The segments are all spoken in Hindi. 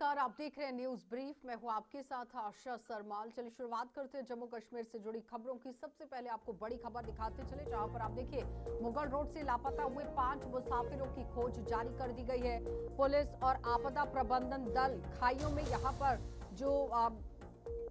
नमस्कार, आप देख रहे हैं न्यूज ब्रीफ। मैं हूं आपके साथ आशा सरमाल। चलिए शुरुआत करते हैं जम्मू कश्मीर से जुड़ी खबरों की। सबसे पहले आपको बड़ी खबर दिखाते चले, जहां पर आप देखिए मुगल रोड से लापता हुए 5 मुसाफिरों की खोज जारी कर दी गई है। पुलिस और आपदा प्रबंधन दल खाइयों में यहां पर जो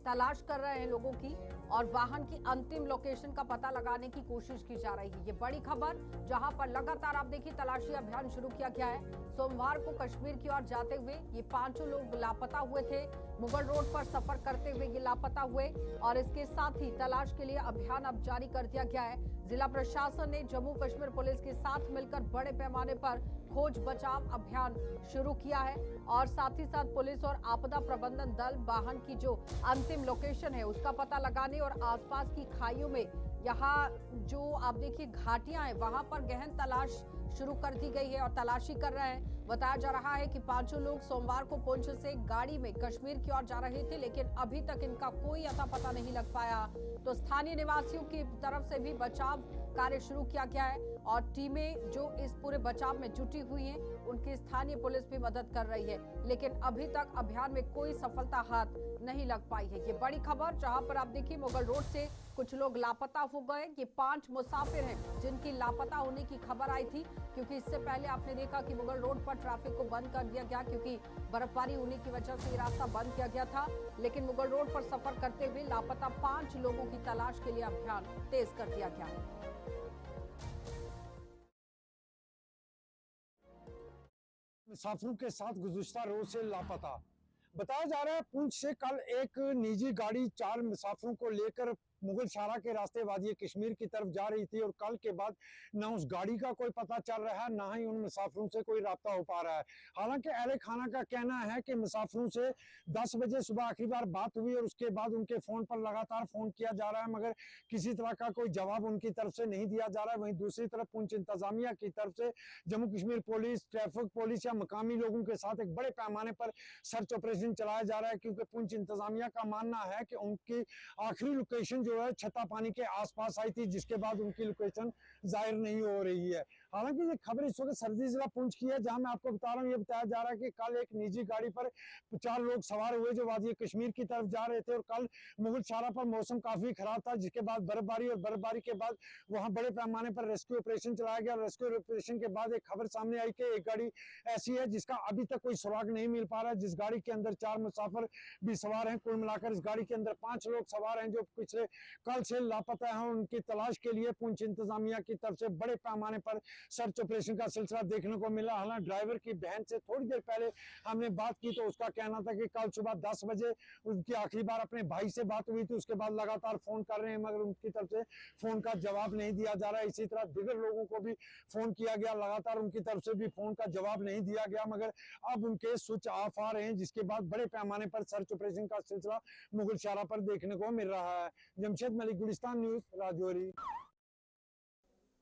तलाश कर रहे हैं लोगों की, और वाहन की अंतिम लोकेशन का पता लगाने की कोशिश की जा रही है। ये बड़ी खबर, जहां पर लगातार आप देखिए तलाशी अभियान शुरू किया गया है। सोमवार को कश्मीर की ओर जाते हुए ये 5 लोग लापता हुए थे। मुगल रोड पर सफर करते हुए ये लापता हुए, और इसके साथ ही तलाश के लिए अभियान अब जारी कर दिया गया है। जिला प्रशासन ने जम्मू कश्मीर पुलिस के साथ मिलकर बड़े पैमाने पर खोज बचाव अभियान शुरू किया है, और साथ ही साथ पुलिस और आपदा प्रबंधन दल वाहन की जो अंतिम लोकेशन है उसका पता लगाने और आसपास की खाइयों में यहाँ जो आप देखिए घाटियां हैं वहां पर गहन तलाश शुरू कर दी गई है और तलाशी कर रहे हैं। बताया जा रहा है कि 5 लोग सोमवार को पुंछ से गाड़ी में कश्मीर की ओर जा रहे थे, लेकिन अभी तक इनका कोई अता पता नहीं लग पाया। तो स्थानीय निवासियों की तरफ से भी बचाव कार्य शुरू किया गया है, और टीमें जो इस पूरे बचाव में जुटी हुई हैं उनकी स्थानीय पुलिस भी मदद कर रही है, लेकिन अभी तक अभियान में कोई सफलता हाथ नहीं लग पाई है। ये बड़ी खबर, जहां पर आप देखिए मुगल रोड से कुछ लोग लापता हो गए। ये 5 मुसाफिर हैं जिनकी लापता होने की खबर आई थी, क्योंकि इससे पहले आपने देखा कि मुगल रोड पर ट्रैफिक को बंद कर दिया गया, क्योंकि बर्फबारी होने की वजह से ये रास्ता बंद किया गया था। लेकिन मुगल रोड पर सफर करते हुए लापता 5 लोगों की तलाश के लिए अभियान तेज कर दिया गया है। मुसाफिरों के साथ गुज़िश्ता रोज से लापता। बताया जा रहा है पुंछ से कल एक निजी गाड़ी 4 मुसाफिरों को लेकर मुगल शारा के रास्ते वादी कश्मीर की तरफ जा रही थी, और कल के बाद ना उस गाड़ी का कोई पता चल रहा है, ना ही उन मुसाफिरों से कोई राब्ता हो पा रहा है। हालांकि अहले खाना का कहना है कि मुसाफिरों से 10 बजे सुबह आखिरी बार बात हुई, और उसके बाद उनके फोन पर लगातार फोन किया जा रहा है, मगर किसी तरह का कोई जवाब उनकी तरफ से नहीं दिया जा रहा है। वहीं दूसरी तरफ पुंछ इंतजामिया की तरफ से Jammu Kashmir police, traffic police या मकामी लोगों के साथ एक बड़े पैमाने पर सर्च ऑपरेशन चलाया जा रहा है, क्योंकि पुंछ इंतजामिया का मानना है कि उनकी आखिरी लोकेशन जो है छत्ता पानी के आसपास आई थी, जिसके बाद उनकी लोकेशन जाहिर नहीं हो रही है। हालांकि ये खबर इस वक्त सर्दी जिला पुंछ की है, जहां मैं आपको बता रहा हूँ, ये बताया जा रहा है कि कल एक निजी गाड़ी पर 4 लोग सवार हुए जो वादी कश्मीर की तरफ जा रहे थे, और कल मुगल शारा पर मौसम काफी खराब था, जिसके बाद बर्फबारी, और बर्फबारी के बाद वहां बड़े पैमाने पर रेस्क्यू ऑपरेशन चलाया गया। रेस्क्यू ऑपरेशन के बाद एक खबर सामने आई कि एक गाड़ी ऐसी है जिसका अभी तक कोई सुराग नहीं मिल पा रहा है, जिस गाड़ी के अंदर 4 मुसाफिर भी सवार हैं। कुल मिलाकर इस गाड़ी के अंदर 5 लोग सवार हैं जो पिछले कल से लापता हैं। उनकी तलाश के लिए पुंछ इंतजामिया की तरफ से बड़े पैमाने पर सर्च ऑपरेशन का सिलसिला देखने को मिला। हालांकि ड्राइवर की बहन से थोड़ी देर पहले हमने बात की तो उसका कहना था कि कल सुबह 10 बजे उनकी आखिरी बार अपने भाई से बात हुई थी, उसके बाद लगातार फोन कर रहे हैं, मगर उनकी तरफ से फोन का जवाब नहीं दिया जा रहा है। इसी तरह दिगर लोगों को भी फोन किया गया, लगातार उनकी तरफ से भी फोन का जवाब नहीं दिया गया, मगर अब उनके स्विच ऑफ आ रहे हैं, जिसके बाद बड़े पैमाने पर सर्च ऑपरेशन का सिलसिला मुगल शारा पर देखने को मिल रहा है। जमशेद मलिक, गुलिस्तान न्यूज, राजौरी।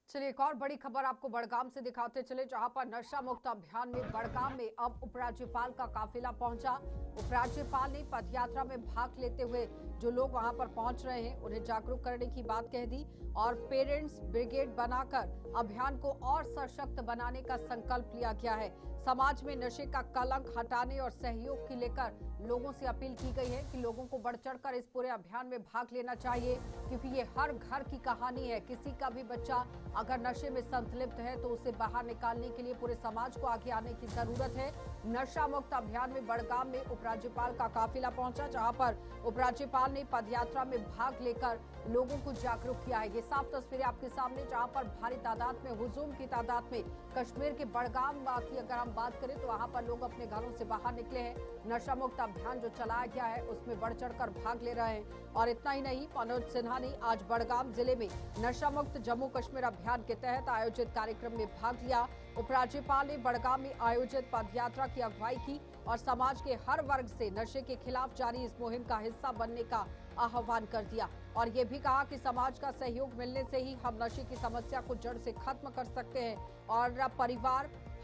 चलिए एक और बड़ी खबर आपको बड़गाम से दिखाते चले, जहां पर नशा मुक्त अभियान में बड़गाम में अब उपराज्यपाल का काफिला पहुंचा। उपराज्यपाल ने पदयात्रा में भाग लेते हुए जो लोग वहां पर पहुंच रहे हैं उन्हें जागरूक करने की बात कह दी, और पेरेंट्स ब्रिगेड बनाकर अभियान को और सशक्त बनाने का संकल्प लिया गया है। समाज में नशे का कलंक हटाने और सहयोग की लेकर लोगों से अपील की गई है कि लोगों को बढ़ चढ़कर इस पूरे अभियान में भाग लेना चाहिए, क्योंकि ये हर घर की कहानी है। किसी का भी बच्चा अगर नशे में संलिप्त है तो उसे बाहर निकालने के लिए पूरे समाज को आगे आने की जरूरत है। नशा मुक्त अभियान में बड़गाम में उपराज्यपाल का काफिला पहुंचा, जहां पर उपराज्यपाल ने पदयात्रा में भाग लेकर लोगों को जागरूक किया है। ये साफ तस्वीरें आपके सामने, जहां पर भारी तादाद में, हुजूम की तादाद में कश्मीर के बड़गाम की अगर हम बात करें तो वहां पर लोग अपने घरों से बाहर निकले हैं। नशा मुक्त अभियान जो चलाया गया है उसमें बढ़ चढ़कर भाग ले रहे हैं। और इतना ही नहीं, मनोज सिन्हा ने आज बड़गाम जिले में नशा मुक्त जम्मू कश्मीर अभियान के तहत आयोजित कार्यक्रम में भाग लिया। उपराज्यपाल ने बड़गाम में आयोजित पदयात्रा की अगुवाई की और समाज के हर वर्ग से नशे के खिलाफ जारी इस मुहिम का हिस्सा बनने का आह्वान कर दिया, और ये भी कहा कि समाज का सहयोग मिलने से ही हम नशे की समस्या को जड़ से खत्म कर सकते हैं। और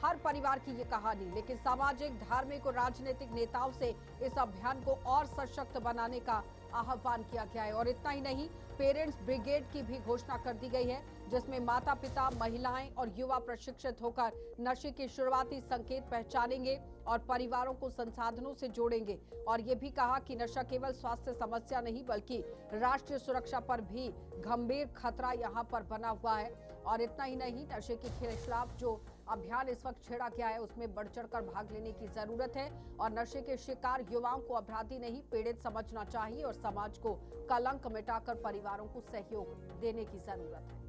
हर परिवार की ये कहानी, लेकिन सामाजिक, धार्मिक और राजनीतिक नेताओं से इस अभियान को और सशक्त बनाने का आह्वान किया गया है। और इतना ही नहीं, पेरेंट्स ब्रिगेड की भी घोषणा कर दी गई है, जिसमें माता पिता, महिलाएं और युवा प्रशिक्षित होकर नशे के शुरुआती संकेत पहचानेंगे और परिवारों को संसाधनों से जोड़ेंगे। और ये भी कहा कि नशा केवल स्वास्थ्य समस्या नहीं बल्कि राष्ट्रीय सुरक्षा पर भी गंभीर खतरा यहाँ पर बना हुआ है। और इतना ही नहीं, नशे के खिलाफ जो अभियान इस वक्त छेड़ा गया है उसमें बढ़ चढ़कर भाग लेने की जरूरत है। और नशे के शिकार युवाओं को अपराधी नहीं पीड़ित समझना चाहिए और समाज को कलंक मिटाकर परिवारों को सहयोग देने की जरूरत है।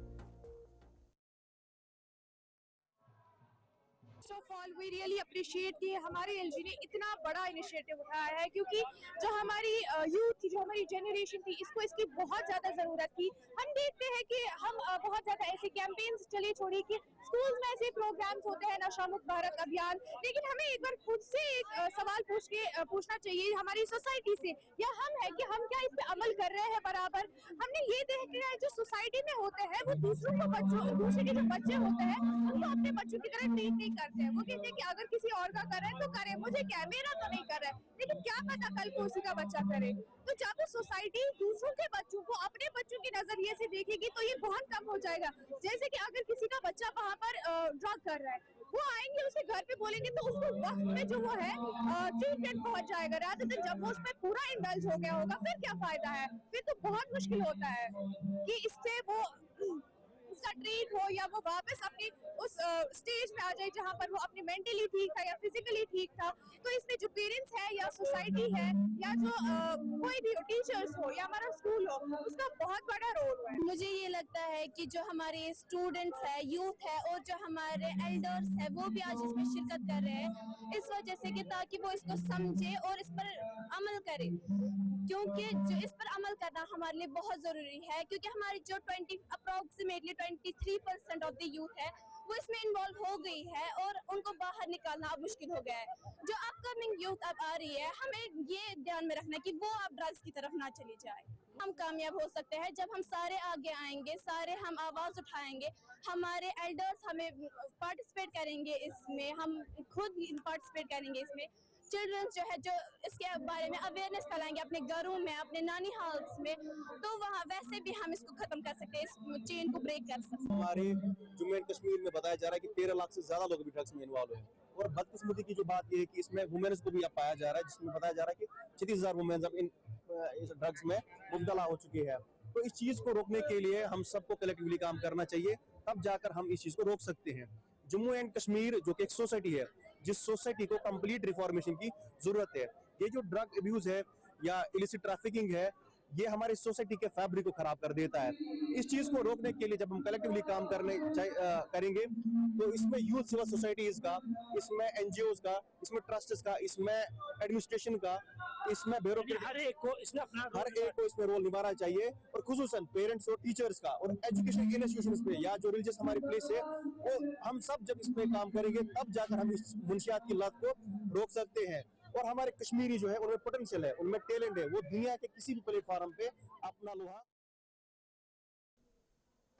First of all we really appreciate कि हमारे एलजी ने इतना बड़ा इनिशिएटिव उठाया है, क्योंकि जो हमारी यूथ थी, जो हमारी जनरेशन थी, इसको इसकी बहुत ज़्यादा ज़रूरत थी। हम देखते हैं कि हम बहुत ज़्यादा ऐसे कैंपेन्स चले छोड़ी कि स्कूल्स में ऐसे प्रोग्राम्स होते हैं, नशा मुक्त भारत अभियान, लेकिन हमें एक बार खुद से एक सवाल पूछना चाहिए हमारी सोसाइटी से, या हम है कि हम क्या इस पे अमल कर रहे हैं बराबर। हमने ये देखा है जो सोसाइटी में होते हैं वो दूसरे के जो बच्चे होते हैं उनको अपने बच्चों की तरह ट्रीट नहीं करते हैं। वो कहते हैं कि अगर किसी और का कर रहे हैं तो करे, मुझे क्या, मेरा तो नहीं कर रहा है, लेकिन क्या पता कल को उसी का बच्चा करे। तो जब सोसाइटी दूसरों के बच्चों को अपने बच्चों के नजरिए से देखेगी तो ये बहुत कम हो जाएगा। जैसे कि अगर किसी का बच्चा वहाँ पर ड्रग कर रहा है, वो आएंगे उसे घर पे बोलेंगे तो उसको वक्त में जो वो है ट्रीटमेंट पहुंच जाएगा, रात दिन जब वो उसमें पूरा इंडल्ज हो गया होगा फिर क्या फायदा है। फिर तो बहुत मुश्किल होता है कि इससे वो उसका ट्रीट हो या वो वापस अपनी उस स्टेज में आ जाए जहाँ पर वो अपनी मेंटली ठीक था या फिजिकली ठीक था। तो इसमें जो पेरेंट्स है या सोसाइटी है या जो कोई भी टीचर्स हो या हमारा स्कूल हो, उसका बहुत बड़ा रोल है। मुझे ये लगता है कि जो हमारे स्टूडेंट्स है, यूथ है और जो हमारे एल्डर्स है वो भी आज इसमें शिरकत कर रहे हैं, इस वजह से कि ताकि वो इसको समझे और इस पर अमल करे, क्योंकि जो इस पर अमल करना हमारे लिए बहुत ज़रूरी है। क्योंकि हमारी जो अप्रोक्सीमेटली 23% ऑफ द यूथ है वो इसमें इन्वॉल्व हो गई है और उनको बाहर निकालना अब मुश्किल हो गया है। जो अपकमिंग यूथ अब आ रही है, हमें ये ध्यान में रखना है कि वो अब ड्रग्स की तरफ ना चली जाए। हम कामयाब हो सकते हैं जब हम सारे आगे आएंगे, सारे हम आवाज़ उठाएंगे, हमारे एल्डर्स हमें पार्टिसिपेट करेंगे इसमें, हम खुद पार्टिसिपेट करेंगे इसमें। चिल्ड्रंस जो है जो इसके बारे में अवेयरनेस फैलाएंगे अपने घरों में, अपने नानी हाउस में, तो वहाँ वैसे भी हम इसको खत्म कर सकते हैं, इस चेन को ब्रेक कर सकते हैं। हमारे जम्मू एंड कश्मीर में बताया जा रहा है कि 13 लाख से ज्यादा लोग भी ड्रग्स में इन्वॉल्व हैं। और बदकिस्मती की जो बात ये है कि इसमें वुमेन्स को भी अब पाया जा रहा है, जिसमें बताया जा रहा है कि 36,000 वुमेन्स अब इस ड्रग्स में मुब्तला हो चुकी है। तो इस चीज को रोकने के लिए हम सबको कलेक्टिवली काम करना चाहिए, तब जाकर हम इस चीज को रोक सकते हैं। जम्मू एंड कश्मीर जो कि एक सोसाइटी है, जिस सोसाइटी को कंप्लीट रिफॉर्मेशन की जरूरत है। ये जो ड्रग अब्यूज है या इलिसिट ट्रैफिकिंग है, ये हमारी सोसाइटी के फैब्रिक को खराब कर देता है। इस चीज को रोकने के लिए जब हम कलेक्टिवली काम करेंगे तो इसमें यूथ सिविल सोसाइटीज का, इसमें एनजीओज का, इसमें ट्रस्ट्स का, इसमें एडमिनिस्ट्रेशन का, इसमें ब्यूरोक्रेसी, हर एक को इसमें रोल निभाना चाहिए। और खुसूसन पेरेंट्स और टीचर्स का और एजुकेशन इंस्टीट्यूशंस पे या जो रिलीजियस हमारी प्लेस है, वो हम सब जब इस पे काम करेंगे तब जाकर हम इस मुंशियात की लत को रोक सकते हैं। और हमारे कश्मीरी जो है उनमें पोटेंशियल है, उनमें टैलेंट है, वो दुनिया के किसी भी प्लेटफॉर्म पे अपना लोहा।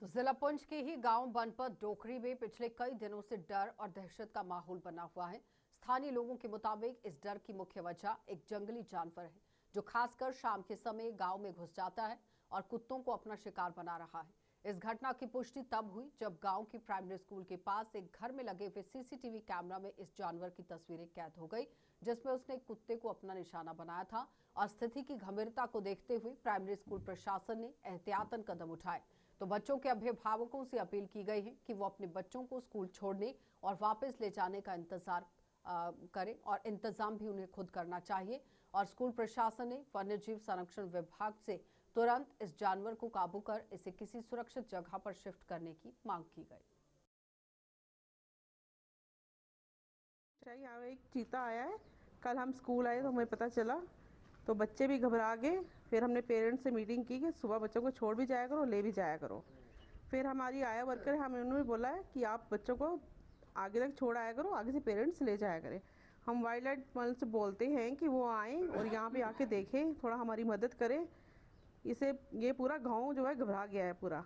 तो जिला पुंछ के ही गांव बनपत डोकरी में पिछले कई दिनों से डर और दहशत का माहौल बना हुआ है। स्थानीय लोगों के मुताबिक इस डर की मुख्य वजह एक जंगली जानवर है जो खासकर शाम के समय गांव में घुस जाता है और कुत्तों को अपना शिकार बना रहा है। इस घटना की पुष्टि तब हुई जब गांव की प्राइमरी स्कूल के पास एक घर में लगे हुए सीसीटीवी कैमरा में इस जानवर की तस्वीरें कैद हो गई, जिसमें उसने एक कुत्ते को अपना निशाना बनाया था। और स्थिति की गंभीरता को देखते हुए प्राइमरी स्कूल प्रशासन ने एहतियातन कदम उठाए। तो बच्चों के अभिभावकों से अपील की गई है कि वो अपने बच्चों को स्कूल छोड़ने और वापस ले जाने का इंतजार करें और इंतजाम भी उन्हें खुद करना चाहिए। और स्कूल प्रशासन ने वन्यजीव संरक्षण विभाग से तुरंत इस जानवर को काबू कर इसे किसी सुरक्षित जगह पर शिफ्ट करने की मांग की गई। यहाँ एक चीता आया है, कल हम स्कूल आए तो हमें पता चला, तो बच्चे भी घबरा गए। फिर हमने पेरेंट्स से मीटिंग की कि सुबह बच्चों को छोड़ भी जाया करो, ले भी जाया करो। फिर हमारी आया वर्कर है, हमें उन्होंने बोला है कि आप बच्चों को आगे तक छोड़ आया करो, आगे से पेरेंट्स ले जाया करें। हम वाइल्ड लाइफ वालों से बोलते हैं कि वो आएँ और यहाँ पे आके देखें, थोड़ा हमारी मदद करें। इसे ये पूरा गांव जो है घबरा गया है पूरा।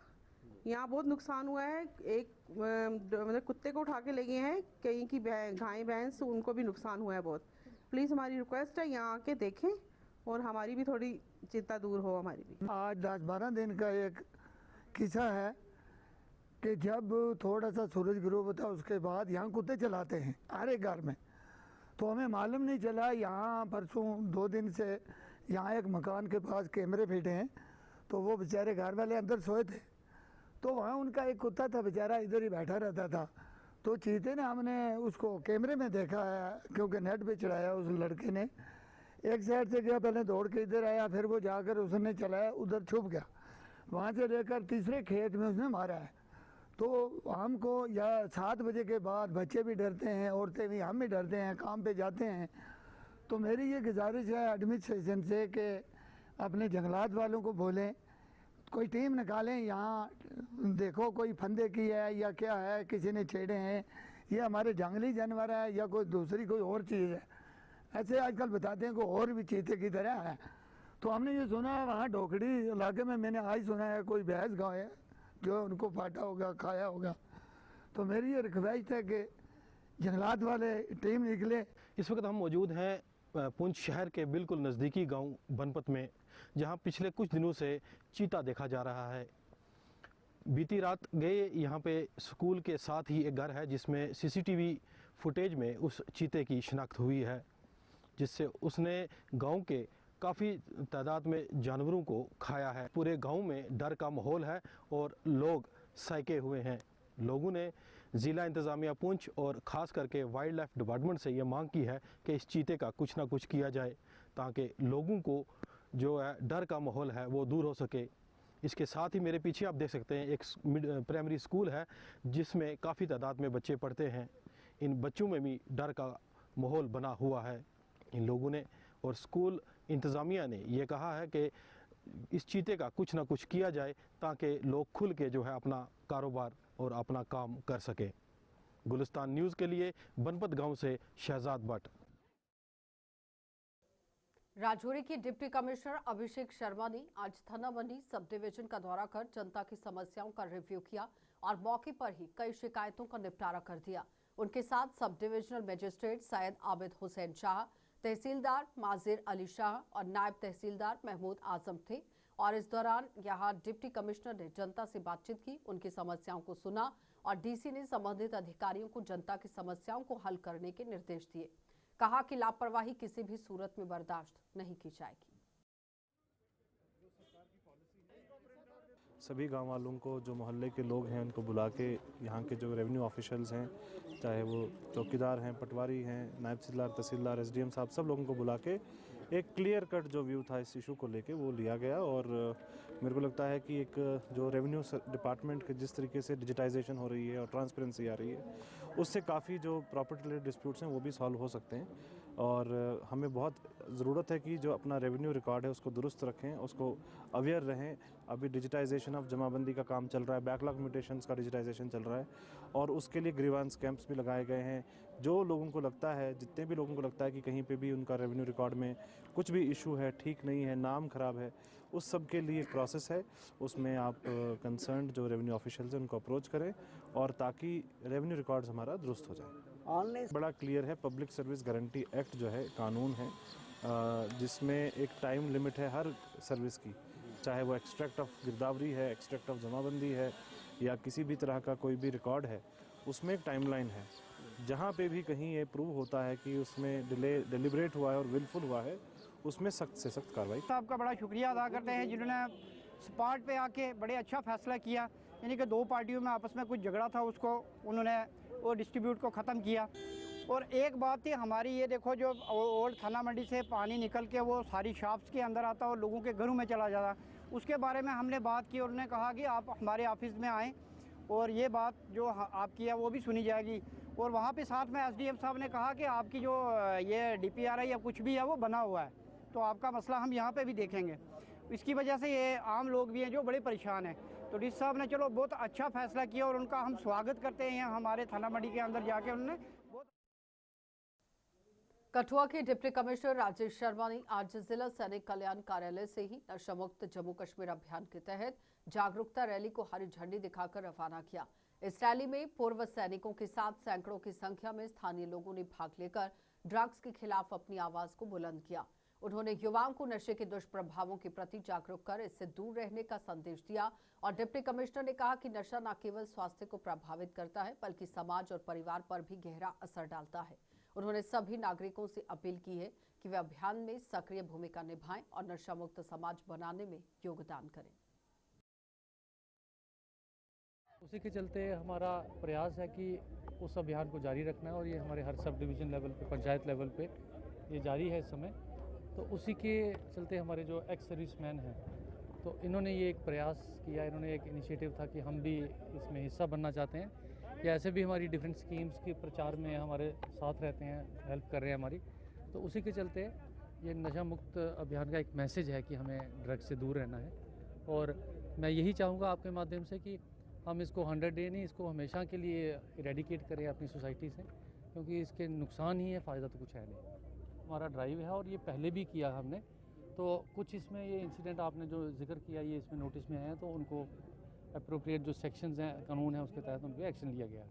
यहाँ बहुत नुकसान हुआ है। एक मतलब कुत्ते को उठा के ले गए हैं, कहीं की गाय भैंस, उनको भी नुकसान हुआ है बहुत। प्लीज़ हमारी रिक्वेस्ट है यहाँ आके देखें और हमारी भी थोड़ी चिंता दूर हो हमारी भी। आज 10-12 दिन का एक किस्सा है कि जब थोड़ा सा सूरज ग्रूब होता है उसके बाद यहाँ कुत्ते चलाते हैं हर एक घर में, तो हमें मालूम नहीं चला। यहाँ परसों 2 दिन से यहाँ एक मकान के पास कैमरे फिटे हैं, तो वो बेचारे घर वाले अंदर सोए थे, तो वहाँ उनका एक कुत्ता था बेचारा इधर ही बैठा रहता था। तो चीते ने हमने उसको कैमरे में देखा है क्योंकि नेट पे चढ़ाया उस लड़के ने, एक साइड से गया पहले दौड़ के इधर आया, फिर वो जाकर उसने चलाया उधर छुप गया, वहाँ से लेकर तीसरे खेत में उसने मारा है। तो हमको या 7 बजे के बाद बच्चे भी डरते हैं, औरतें भी, हम भी डरते हैं, काम पे जाते हैं। तो मेरी ये गुजारिश है एडमिनिस्ट्रेशन से कि अपने जंगलात वालों को बोलें कोई टीम निकालें, यहाँ देखो कोई फंदे की है या क्या है, किसी ने छेड़े हैं, ये हमारे जंगली जानवर है या कोई दूसरी कोई और चीज़ है। ऐसे आजकल बताते हैं कोई और भी चीते की तरह है। तो हमने ये सुना है वहाँ ढोकड़ी इलाके में, मैंने आज सुना है कोई भैंस गाँव है जो उनको फाटा होगा, खाया होगा। तो मेरी ये रिक्वेस्ट है कि जंगलात वाले टीम निकले। इस वक्त हम मौजूद हैं पुंछ शहर के बिल्कुल नज़दीकी गांव बनपत में, जहां पिछले कुछ दिनों से चीता देखा जा रहा है। बीती रात गए यहाँ पे स्कूल के साथ ही एक घर है जिसमें सीसीटीवी फुटेज में उस चीते की शिनाख्त हुई है, जिससे उसने गांव के काफ़ी तादाद में जानवरों को खाया है। पूरे गांव में डर का माहौल है और लोग सैके हुए हैं। लोगों ने ज़िला इंतज़ामिया पुंछ और ख़ास करके वाइल्ड लाइफ डिपार्टमेंट से ये मांग की है कि इस चीते का कुछ ना कुछ किया जाए ताकि लोगों को जो है डर का माहौल है वो दूर हो सके। इसके साथ ही मेरे पीछे आप देख सकते हैं एक प्राइमरी स्कूल है जिसमें काफ़ी तादाद में बच्चे पढ़ते हैं। इन बच्चों में भी डर का माहौल बना हुआ है। इन लोगों ने और स्कूल इंतज़ामिया ने यह कहा है कि इस चीते का कुछ ना कुछ किया जाए ताकि लोग खुल के जो है अपना कारोबार और अपना काम कर सके। गुलिस्तान न्यूज़ के लिए बनपत गांव से शहजाद भट्ट। राजौरी के डिप्टी कमिश्नर अभिषेक शर्मा ने आज थाना मंडी सब डिवीजन का दौरा कर जनता की समस्याओं का रिव्यू किया और मौके पर ही कई शिकायतों का निपटारा कर दिया। उनके साथ sub divisional magistrate Syed Abid Hussain Shah, tehsildar Majir Ali Shah और नायब तहसीलदार महमूद आजम थे। और इस दौरान यहां डिप्टी कमिश्नर ने जनता से बातचीत की, उनकी समस्याओं को सुना और डीसी ने संबंधित अधिकारियों को जनता की समस्याओं को हल करने के निर्देश दिए। कहा कि लापरवाही किसी भी सूरत में बर्दाश्त नहीं की जाएगी। सभी गांव वालों को, जो मोहल्ले के लोग हैं, उनको बुला के यहाँ के जो रेवेन्यू ऑफिशियल्स हैं, चाहे वो चौकीदार हैं, पटवारी हैं, नायब तहसीलदार, तहसीलदार, एसडीएम साहब, सब लोगों को बुला के एक क्लियर कट जो व्यू था इस इशू को लेके वो लिया गया। और मेरे को लगता है कि एक जो रेवेन्यू डिपार्टमेंट के जिस तरीके से डिजिटाइजेशन हो रही है और ट्रांसपेरेंसी आ रही है, उससे काफ़ी जो प्रॉपर्टी रिलेटेड डिस्प्यूट्स हैं वो भी सॉल्व हो सकते हैं। और हमें बहुत ज़रूरत है कि जो अपना रेवेन्यू रिकॉर्ड है उसको दुरुस्त रखें, उसको अवेयर रहें। अभी डिजिटाइजेशन ऑफ जमाबंदी का काम चल रहा है, बैकलॉग म्यूटेशंस का डिजिटाइजेशन चल रहा है और उसके लिए ग्रीवांस कैंप्स भी लगाए गए हैं। जो लोगों को लगता है, जितने भी लोगों को लगता है कि कहीं पे भी उनका रेवेन्यू रिकॉर्ड में कुछ भी इशू है, ठीक नहीं है, नाम ख़राब है, उस सब के लिए एक प्रोसेस है। उसमें आप कंसर्न जो रेवेन्यू ऑफिशियल्स हैं उनको अप्रोच करें और ताकि रेवेन्यू रिकॉर्ड्स हमारा दुरुस्त हो जाए। ऑनलाइन बड़ा क्लियर है, पब्लिक सर्विस गारंटी एक्ट जो है कानून है जिसमें एक टाइम लिमिट है हर सर्विस की, चाहे वो एक्सट्रैक्ट ऑफ गिरदावरी है, एक्सट्रैक्ट ऑफ जमाबंदी है या किसी भी तरह का कोई भी रिकॉर्ड है, उसमें एक टाइमलाइन है। जहाँ पे भी कहीं ये प्रूव होता है कि उसमें डिलिबरेट हुआ है और विलफुल हुआ है, उसमें सख्त से सख्त कार्रवाई। साहब का बड़ा शुक्रिया अदा करते हैं जिन्होंने स्पॉट पे आके बड़े अच्छा फैसला किया, यानी कि दो पार्टियों में आपस में कुछ झगड़ा था उसको उन्होंने वो डिस्ट्रीब्यूट को ख़त्म किया। और एक बात थी हमारी, ये देखो जो ओल्ड थाना मंडी से पानी निकल के वो सारी शॉप्स के अंदर आता और लोगों के घरों में चला जाता, उसके बारे में हमने बात की और उन्होंने कहा कि आप हमारे ऑफिस में आएँ और ये बात जो आपकी है वो भी सुनी जाएगी। और वहाँ पे साथ में एसडीएम साहब ने कहा कि आपकी जो ये डीपीआर है या कुछ भी है वो बना हुआ है, तो आपका मसला हम यहाँ पे भी देखेंगे। इसकी वजह से ये आम लोग भी हैं जो बड़े परेशान हैं। तो डीसी साहब ने चलो बहुत अच्छा फैसला किया और उनका हम स्वागत करते हैं हमारे थाना मंडी के अंदर जाके। उन्होंने कठुआ के डिप्टी कमिश्नर राजेश शर्मा ने आज जिला सैनिक कल्याण कार्यालय से ही नशा मुक्त जम्मू कश्मीर अभियान के तहत जागरूकता रैली को हरी झंडी दिखाकर रवाना किया। इस रैली में पूर्व सैनिकों के साथ सैकड़ों की संख्या में स्थानीय लोगों ने भाग लेकर ड्रग्स के खिलाफ अपनी आवाज को बुलंद किया। उन्होंने युवाओं को नशे के दुष्प्रभावों के प्रति जागरूक कर इससे दूर रहने का संदेश दिया और डिप्टी कमिश्नर ने कहा कि नशा न केवल स्वास्थ्य को प्रभावित करता है बल्कि समाज और परिवार पर भी गहरा असर डालता है। उन्होंने सभी नागरिकों से अपील की है कि वे अभियान में सक्रिय भूमिका निभाएं और नशा मुक्त समाज बनाने में योगदान करें। उसी के चलते हमारा प्रयास है कि उस अभियान को जारी रखना है और ये हमारे हर सब डिवीज़न लेवल पे, पंचायत लेवल पे ये जारी है इस समय। तो उसी के चलते हमारे जो एक्स सर्विसमैन हैं तो इन्होंने ये एक प्रयास किया, इन्होंने एक इनिशिएटिव था कि हम भी इसमें हिस्सा बनना चाहते हैं या ऐसे भी हमारी डिफरेंट स्कीम्स के प्रचार में हमारे साथ रहते हैं, हेल्प कर रहे हैं हमारी। तो उसी के चलते ये नशा मुक्त अभियान का एक मैसेज है कि हमें ड्रग्स से दूर रहना है और मैं यही चाहूँगा आपके माध्यम से कि हम इसको 100 डे नहीं, इसको हमेशा के लिए इरेडिकेट करें अपनी सोसाइटी से, क्योंकि इसके नुकसान ही है, फ़ायदा तो कुछ है नहीं। हमारा ड्राइव है और ये पहले भी किया हमने, तो कुछ इसमें ये इंसिडेंट आपने जो जिक्र किया ये इसमें नोटिस में आए हैं, तो उनको अप्रोप्रिएट जो सेक्शंस हैं, कानून है, उसके तहत उनको एक्शन लिया गया है।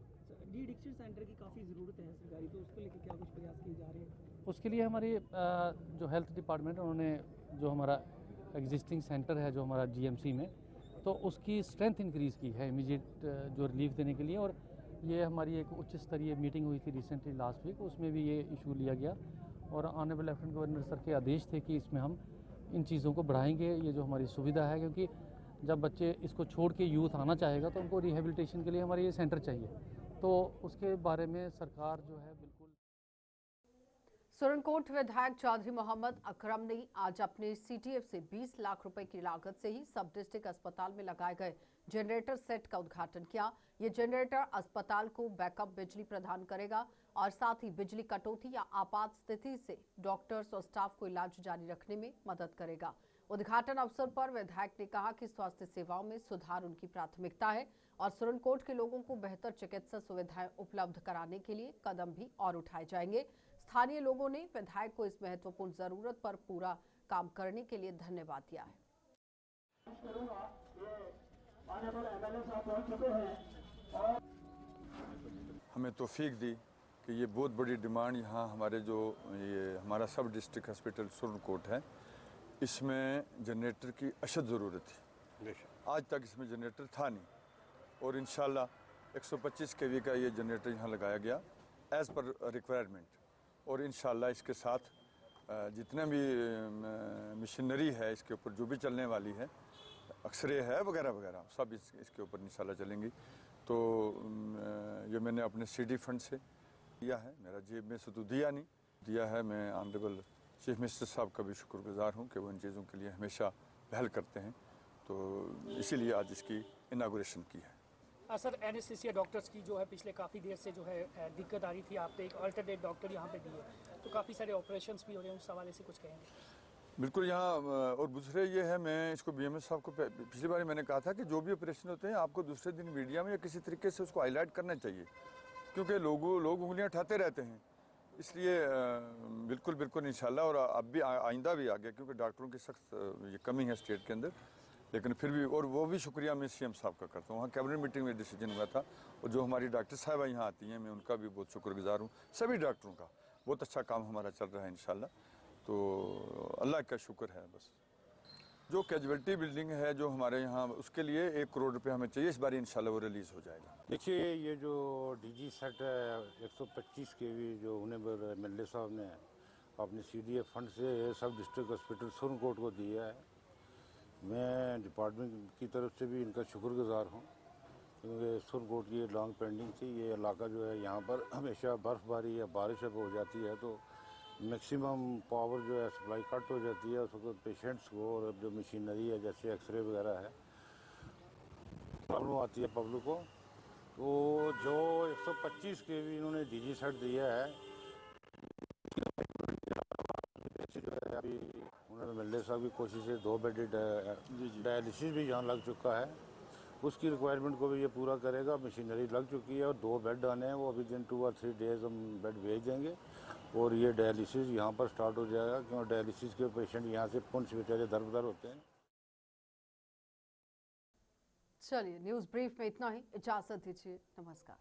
डी एडिक्शन सेंटर की काफ़ी ज़रूरत है सरकारी, तो उसको लेकर क्या कुछ प्रयास किए जा रहे हैं? उसके लिए हमारी जो हेल्थ डिपार्टमेंट उन्होंने जो हमारा एग्जिस्टिंग सेंटर है जो हमारा जीएमसी में, तो उसकी स्ट्रेंथ इंक्रीज़ की है इमीडिएट जो रिलीफ देने के लिए। और ये हमारी एक उच्च स्तरीय मीटिंग हुई थी रिसेंटली लास्ट वीक, उसमें भी ये इशू लिया गया और ऑनरेबल लेफ्टिनेंट गवर्नर सर के आदेश थे कि इसमें हम इन चीज़ों को बढ़ाएंगे, ये जो हमारी सुविधा है, क्योंकि जब बच्चे इसको छोड़ के यूथ आना चाहेगा तो उनको रिहेबिलिटेशन के लिए हमारे ये सेंटर चाहिए, तो उसके बारे में सरकार जो है बिल्कुल। सुरनकोट विधायक चौधरी मोहम्मद अकरम ने आज अपने सीटीएफ से 20 लाख रुपए की लागत से ही सब डिस्ट्रिक्ट अस्पताल में लगाए गए जनरेटर सेट का उद्घाटन किया। ये जनरेटर अस्पताल को बैकअप बिजली प्रदान करेगा और साथ ही बिजली कटौती या आपात स्थिति से डॉक्टर्स और स्टाफ को इलाज जारी रखने में मदद करेगा। उद्घाटन अवसर पर विधायक ने कहा कि स्वास्थ्य सेवाओं में सुधार उनकी प्राथमिकता है और सुरनकोट के लोगों को बेहतर चिकित्सा सुविधाएं उपलब्ध कराने के लिए कदम भी और उठाए जाएंगे। स्थानीय लोगों ने विधायक को इस महत्वपूर्ण जरूरत पर पूरा काम करने के लिए धन्यवाद दिया है। हमें तौफीक दी कि ये बहुत बड़ी डिमांड यहाँ हमारे जो ये हमारा सब डिस्ट्रिक्ट हॉस्पिटल सुरनकोट है, इसमें जनरेटर की अशद ज़रूरत थी। आज तक इसमें जनरेटर था नहीं और इंशाल्लाह 125 kV का ये जनरेटर यहाँ लगाया गया एज़ पर रिक्वायरमेंट, और इंशाल्लाह इसके साथ जितने भी मशीनरी है इसके ऊपर जो भी चलने वाली है, एक्सरे है वगैरह वगैरह, सब इसके ऊपर इंशाल्लाह चलेंगी। तो ये मैंने अपने सीडी फंड से दिया है, मेरा जेब में से तो दिया नहीं, दिया है। मैं ऑनरेबल चीफ मिनिस्टर साहब का भी शुक्रगुजार हूँ कि वो इन चीज़ों के लिए हमेशा पहल करते हैं, तो इसीलिए आज इसकी इनागुरेशन की है। सर, एनेस्थीसिया डॉक्टर्स की जो है पिछले काफ़ी देर से जो है दिक्कत आ रही थी, आपने एक अल्टरनेट डॉक्टर यहाँ पे दिए, तो काफ़ी सारे ऑपरेशंस भी हो रहे हैं, उस हवाले से कुछ कहेंगे? बिल्कुल, यहाँ और दूसरे ये है, मैं इसको बीएमएस साहब को पिछली बार मैंने कहा था कि जो भी ऑपरेशन होते हैं आपको दूसरे दिन मीडिया में या किसी तरीके से उसको हाईलाइट करना चाहिए, क्योंकि लोग उंगलियाँ उठाते रहते हैं। इसलिए बिल्कुल इंशाल्लाह, और अब भी आइंदा भी आगे, क्योंकि डॉक्टरों की सख्त ये कमी है स्टेट के अंदर, लेकिन फिर भी, और वो भी शुक्रिया मैं सीएम साहब का करता हूँ। वहाँ कैबिनेट मीटिंग में डिसीजन हुआ था, और जो हमारी डॉक्टर साहबा यहाँ आती हैं, मैं उनका भी बहुत शुक्रगुजार हूँ, सभी डॉक्टरों का। बहुत अच्छा काम हमारा चल रहा है इंशाल्लाह, तो अल्लाह का शुक्र है। बस जो कैजुअलिटी बिल्डिंग है जो हमारे यहाँ, उसके लिए 1 करोड़ रुपये हमें चाहिए, इस बार इंशाल्लाह वो रिलीज़ हो जाएगा। देखिए, ये जो डीजी सेट है 125 kV जो उन्हें एमएलए साहब ने अपने सीडीएफ फंड से सब डिस्ट्रिक्ट हॉस्पिटल सुरनकोट को दिया है, मैं डिपार्टमेंट की तरफ से भी इनका शुक्रगुजार हूँ, क्योंकि सुरनकोट की लॉन्ग पेंडिंग थी। ये इलाका जो है यहाँ पर हमेशा बर्फ़बारी या बारिश जब हो जाती है तो मैक्सिमम पावर जो है सप्लाई कट हो जाती है उस वक्त पेशेंट्स को, और जो मशीनरी है जैसे एक्सरे वगैरह है, प्रॉब्लम आती है पब्लिक को। तो जो 125 kV इन्होंने डीजी सेट दिया है, जो है अभी उन्होंने एमएलए साहब की कोशिश से 2 बेडेड डायलिसिस भी यहाँ लग चुका है, उसकी रिक्वायरमेंट को भी ये पूरा करेगा। मशीनरी लग चुकी है और 2 बेड आने हैं, वो अभी दिन 2 और 3 डेज हम बेड भेज देंगे और ये डायलिसिस यहाँ पर स्टार्ट हो जाएगा, क्योंकि डायलिसिस के पेशेंट यहाँ से पुंछ बेचारे दर होते हैं। चलिए, न्यूज़ ब्रीफ में इतना ही, इजाजत दीजिए, नमस्कार।